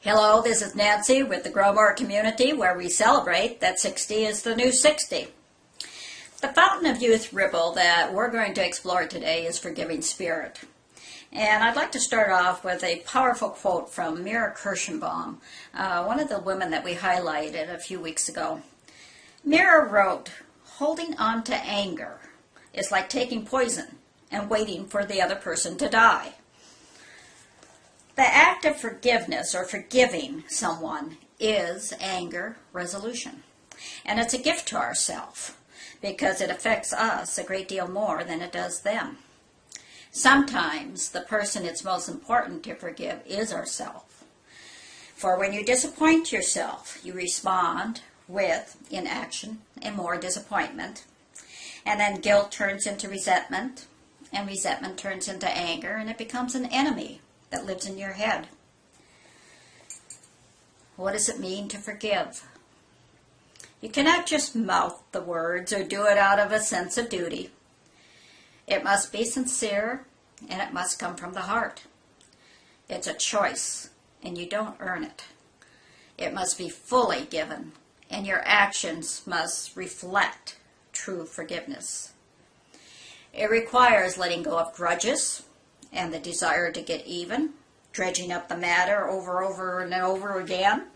Hello, this is Nancy with the Grow More community, where we celebrate that 60 is the new 60. The fountain of youth ripple that we're going to explore today is Forgiving Spirit. And I'd like to start off with a powerful quote from Mira Kirschenbaum, one of the women that we highlighted a few weeks ago. Mira wrote, "Holding on to anger is like taking poison and waiting for the other person to die." The act of forgiveness or forgiving someone is anger resolution. And it's a gift to ourselves because it affects us a great deal more than it does them. Sometimes the person it's most important to forgive is ourselves. For when you disappoint yourself, you respond with inaction and more disappointment. And then guilt turns into resentment, and resentment turns into anger, and it becomes an enemy that lives in your head. What does it mean to forgive? You cannot just mouth the words or do it out of a sense of duty. It must be sincere, and it must come from the heart. It's a choice, and you don't earn it. It must be fully given, and your actions must reflect true forgiveness. It requires letting go of grudges and the desire to get even, dredging up the matter over and over again.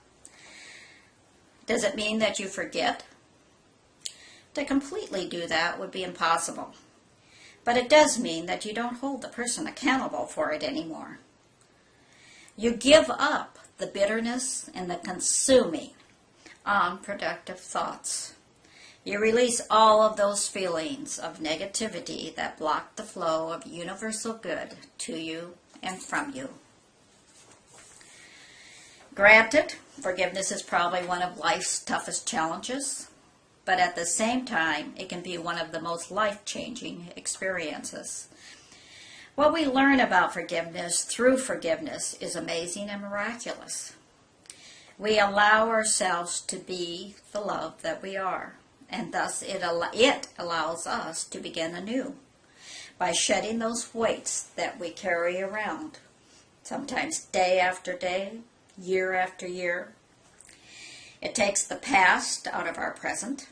Does it mean that you forget? To completely do that would be impossible. But it does mean that you don't hold the person accountable for it anymore. You give up the bitterness and the consuming, unproductive thoughts. You release all of those feelings of negativity that block the flow of universal good to you and from you. Granted, forgiveness is probably one of life's toughest challenges, but at the same time, it can be one of the most life-changing experiences. What we learn about forgiveness through forgiveness is amazing and miraculous. We allow ourselves to be the love that we are. And thus it allows us to begin anew by shedding those weights that we carry around, sometimes day after day, year after year. It takes the past out of our present.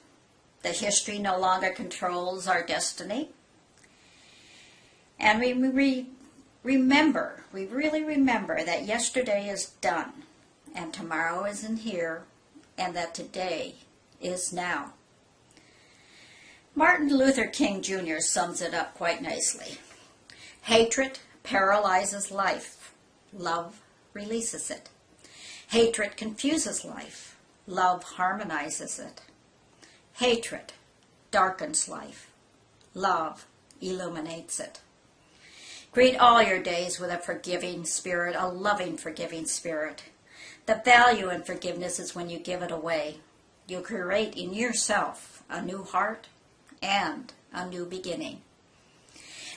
The history no longer controls our destiny. And we really remember that yesterday is done, and tomorrow isn't here, and that today is now. Martin Luther King Jr. sums it up quite nicely. Hatred paralyzes life. Love releases it. Hatred confuses life. Love harmonizes it. Hatred darkens life. Love illuminates it. Greet all your days with a forgiving spirit, a loving forgiving spirit. The value in forgiveness is when you give it away. You create in yourself a new heart and a new beginning.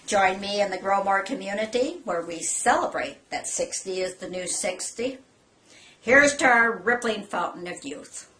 Join me in the Grow More community, where we celebrate that 60 is the new 60. Here's to our rippling fountain of youth.